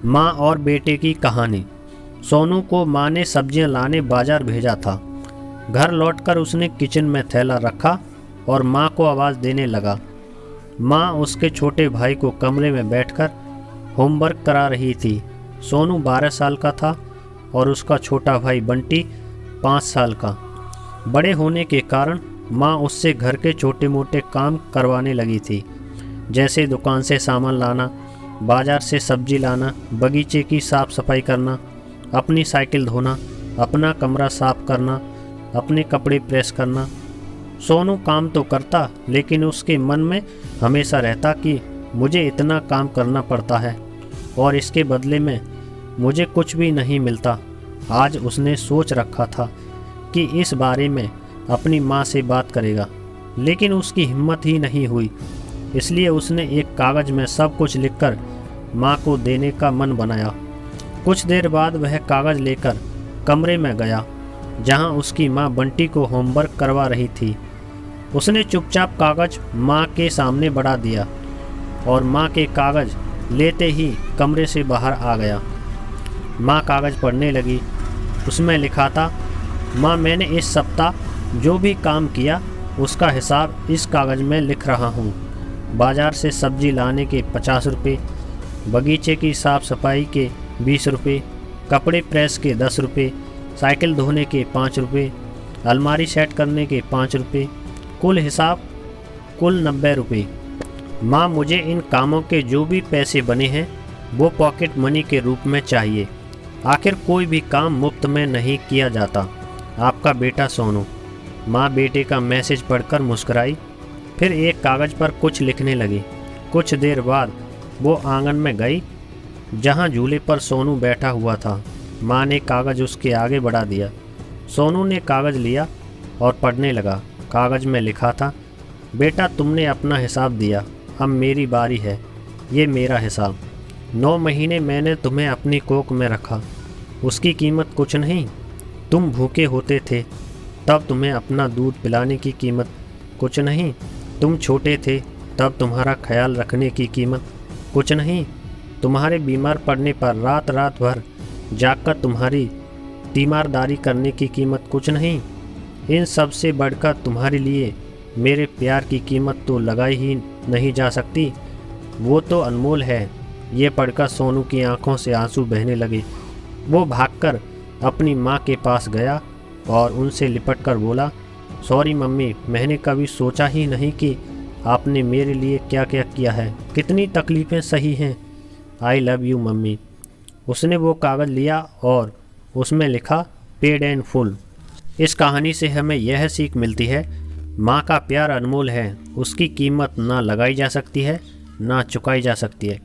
माँ और बेटे की कहानी। सोनू को माँ ने सब्जियां लाने बाजार भेजा था। घर लौटकर उसने किचन में थैला रखा और माँ को आवाज़ देने लगा। माँ उसके छोटे भाई को कमरे में बैठकर होमवर्क करा रही थी। सोनू 12 साल का था और उसका छोटा भाई बंटी 5 साल का। बड़े होने के कारण माँ उससे घर के छोटे मोटे काम करवाने लगी थी, जैसे दुकान से सामान लाना, बाजार से सब्जी लाना, बगीचे की साफ सफाई करना, अपनी साइकिल धोना, अपना कमरा साफ करना, अपने कपड़े प्रेस करना। सोनू काम तो करता, लेकिन उसके मन में हमेशा रहता कि मुझे इतना काम करना पड़ता है और इसके बदले में मुझे कुछ भी नहीं मिलता। आज उसने सोच रखा था कि इस बारे में अपनी माँ से बात करेगा, लेकिन उसकी हिम्मत ही नहीं हुई। इसलिए उसने एक कागज़ में सब कुछ लिखकर माँ को देने का मन बनाया। कुछ देर बाद वह कागज़ लेकर कमरे में गया जहाँ उसकी माँ बंटी को होमवर्क करवा रही थी। उसने चुपचाप कागज़ माँ के सामने बढ़ा दिया और माँ के कागज़ लेते ही कमरे से बाहर आ गया। माँ कागज़ पढ़ने लगी। उसमें लिखा था, माँ मैंने इस सप्ताह जो भी काम किया उसका हिसाब इस कागज़ में लिख रहा हूँ। बाज़ार से सब्जी लाने के 50 रुपये, बगीचे की साफ़ सफाई के 20 रुपये, कपड़े प्रेस के 10 रुपये, साइकिल धोने के 5 रुपये, अलमारी सेट करने के 5 रुपये, कुल हिसाब कुल 90 रुपये। माँ मुझे इन कामों के जो भी पैसे बने हैं वो पॉकेट मनी के रूप में चाहिए। आखिर कोई भी काम मुफ्त में नहीं किया जाता। आपका बेटा सोनू। माँ बेटे का मैसेज पढ़कर मुस्कुराई, फिर एक कागज़ पर कुछ लिखने लगी। कुछ देर बाद वो आंगन में गई जहाँ झूले पर सोनू बैठा हुआ था। माँ ने कागज़ उसके आगे बढ़ा दिया। सोनू ने कागज़ लिया और पढ़ने लगा। कागज़ में लिखा था, बेटा तुमने अपना हिसाब दिया, अब मेरी बारी है। ये मेरा हिसाब। 9 महीने मैंने तुम्हें अपनी कोख में रखा, उसकी कीमत कुछ नहीं। तुम भूखे होते थे तब तुम्हें अपना दूध पिलाने की कीमत कुछ नहीं। तुम छोटे थे तब तुम्हारा ख्याल रखने की कीमत कुछ नहीं। तुम्हारे बीमार पड़ने पर रात रात भर जागकर तुम्हारी तीमारदारी करने की कीमत कुछ नहीं। इन सब से बढ़कर तुम्हारे लिए मेरे प्यार की कीमत तो लगाई ही नहीं जा सकती, वो तो अनमोल है। ये पढ़कर सोनू की आंखों से आंसू बहने लगे। वो भागकर अपनी माँ के पास गया और उनसे लिपट कर बोला, सॉरी मम्मी, मैंने कभी सोचा ही नहीं कि आपने मेरे लिए क्या क्या किया है। कितनी तकलीफ़ें सही हैं। I love you mummy. उसने वो कागज़ लिया और उसमें लिखा, पेड एंड फुल। इस कहानी से हमें यह सीख मिलती है, माँ का प्यार अनमोल है, उसकी कीमत ना लगाई जा सकती है ना चुकाई जा सकती है।